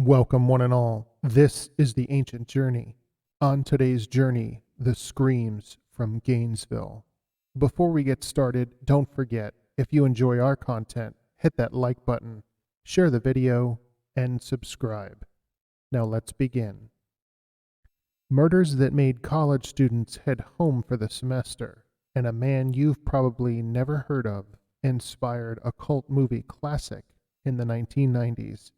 Welcome, one and all. This is the Ancient Journey. On today's journey, the Screams from Gainesville. Before we get started, don't forget, if you enjoy our content, hit that like button, share the video, and subscribe. Now let's begin. Murders that made college students head home for the semester, and a man you've probably never heard of inspired a cult movie classic in the 1990s.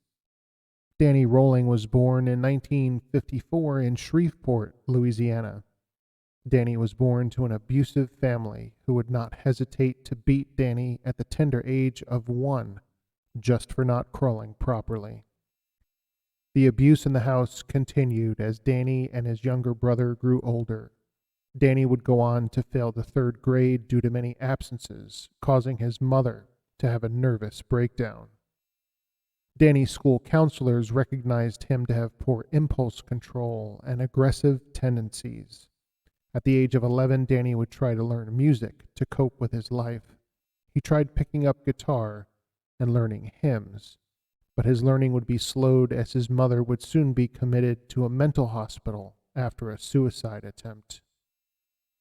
Danny Rolling was born in 1954 in Shreveport, Louisiana. Danny was born to an abusive family who would not hesitate to beat Danny at the tender age of 1 just for not crawling properly. The abuse in the house continued as Danny and his younger brother grew older. Danny would go on to fail the 3rd grade due to many absences, causing his mother to have a nervous breakdown. Danny's school counselors recognized him to have poor impulse control and aggressive tendencies. At the age of 11, Danny would try to learn music to cope with his life. He tried picking up guitar and learning hymns, but his learning would be slowed as his mother would soon be committed to a mental hospital after a suicide attempt.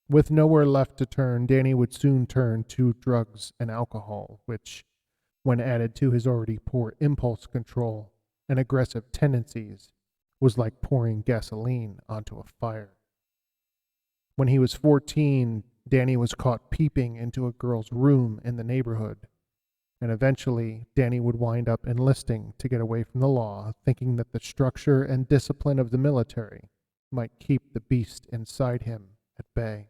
With nowhere left to turn, Danny would soon turn to drugs and alcohol, which, when added to his already poor impulse control and aggressive tendencies, was like pouring gasoline onto a fire. When he was 14, Danny was caught peeping into a girl's room in the neighborhood, and eventually Danny would wind up enlisting to get away from the law, thinking that the structure and discipline of the military might keep the beast inside him at bay.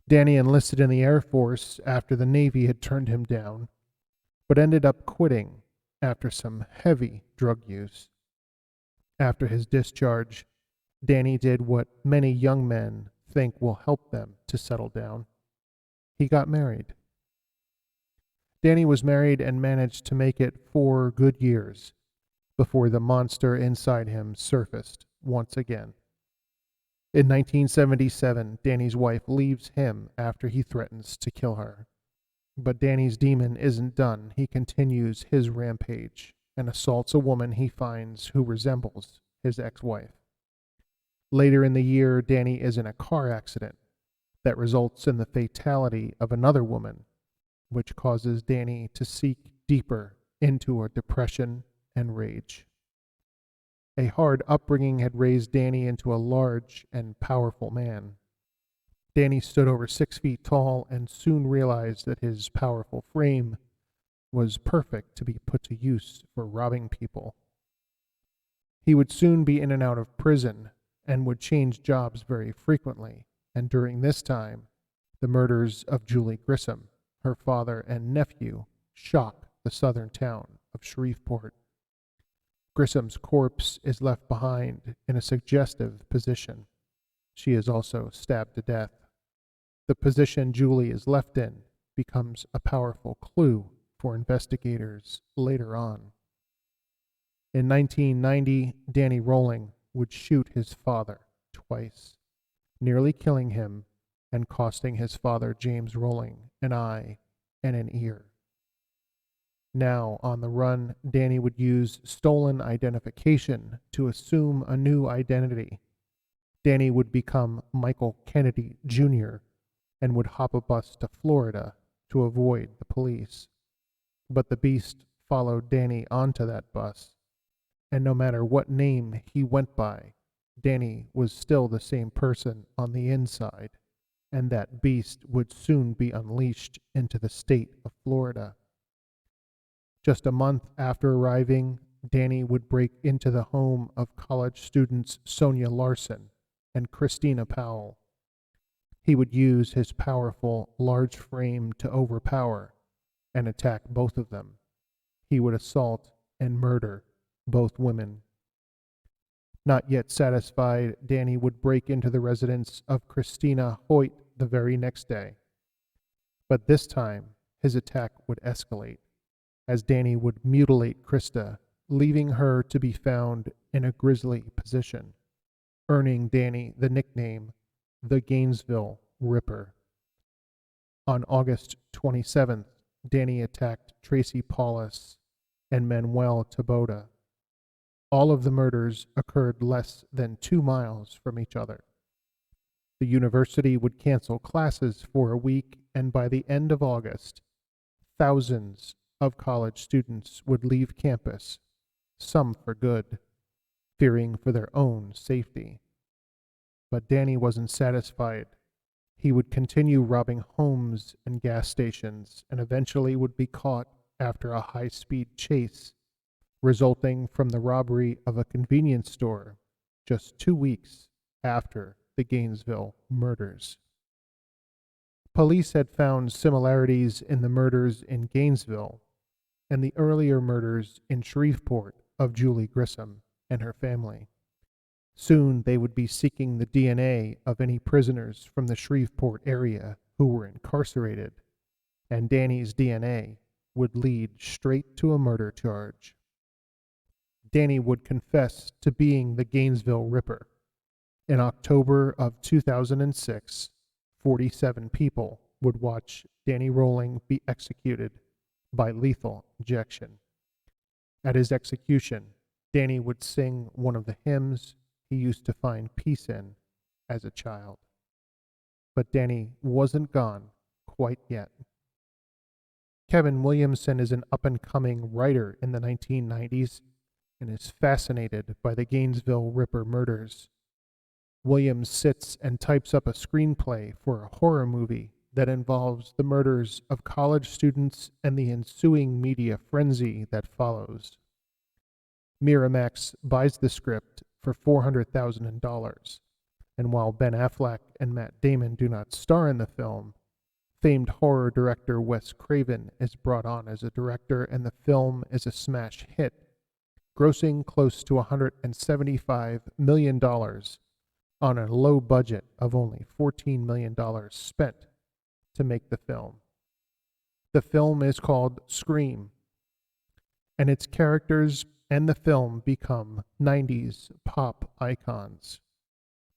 Danny enlisted in the Air Force after the Navy had turned him down, but ended up quitting after some heavy drug use. After his discharge, Danny did what many young men think will help them to settle down. He got married. Danny was married and managed to make it 4 good years before the monster inside him surfaced once again. In 1977, Danny's wife leaves him after he threatens to kill her. But Danny's demon isn't done. He continues his rampage and assaults a woman he finds who resembles his ex-wife. Later in the year, Danny is in a car accident that results in the fatality of another woman, which causes Danny to seek deeper into a depression and rage. A hard upbringing had raised Danny into a large and powerful man. Danny stood over 6 feet tall and soon realized that his powerful frame was perfect to be put to use for robbing people. He would soon be in and out of prison and would change jobs very frequently, and during this time, the murders of Julie Grissom, her father and nephew, shock the southern town of Shreveport. Grissom's corpse is left behind in a suggestive position. She is also stabbed to death. The position Julie is left in becomes a powerful clue for investigators later on. In 1990, Danny Rolling would shoot his father twice, nearly killing him and costing his father, James Rolling, an eye and an ear. Now, on the run, Danny would use stolen identification to assume a new identity. Danny would become Michael Kennedy Jr. and would hop a bus to Florida to avoid the police. But the beast followed Danny onto that bus, and no matter what name he went by, Danny was still the same person on the inside, and that beast would soon be unleashed into the state of Florida. Just a month after arriving, Danny would break into the home of college students Sonia Larson and Christina Powell. He would use his powerful, large frame to overpower and attack both of them. He would assault and murder both women. Not yet satisfied, Danny would break into the residence of Christina Hoyt the very next day. But this time, his attack would escalate, as Danny would mutilate Krista, leaving her to be found in a grisly position, earning Danny the nickname the Gainesville Ripper. On August 27th, Danny attacked Tracy Paulus and Manuel Taboda, All of the murders occurred less than 2 miles from each other. The university would cancel classes for a week, and by the end of August, thousands of college students would leave campus, some for good, fearing for their own safety. But Danny wasn't satisfied. He would continue robbing homes and gas stations and eventually would be caught after a high-speed chase, resulting from the robbery of a convenience store just 2 weeks after the Gainesville murders. Police had found similarities in the murders in Gainesville and the earlier murders in Shreveport of Julie Grissom and her family. Soon they would be seeking the DNA of any prisoners from the Shreveport area who were incarcerated, and Danny's DNA would lead straight to a murder charge. Danny would confess to being the Gainesville Ripper. In October of 2006, 47 people would watch Danny Rolling be executed by lethal injection. At his execution, Danny would sing one of the hymns he used to find peace in as a child. But Danny wasn't gone quite yet. Kevin Williamson is an up-and-coming writer in the 1990s and is fascinated by the Gainesville Ripper murders. Williams sits and types up a screenplay for a horror movie that involves the murders of college students and the ensuing media frenzy that follows. Miramax buys the script for $400,000, and while Ben Affleck and Matt Damon do not star in the film, famed horror director Wes Craven is brought on as a director, and the film is a smash hit, grossing close to $175 million on a low budget of only $14 million spent to make the film. The film is called Scream, and its characters and the film become 90s pop icons.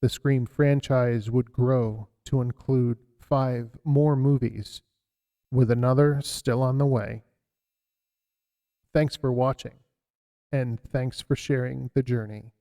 The Scream franchise would grow to include 5 more movies, with another still on the way. Thanks for watching, and thanks for sharing the journey.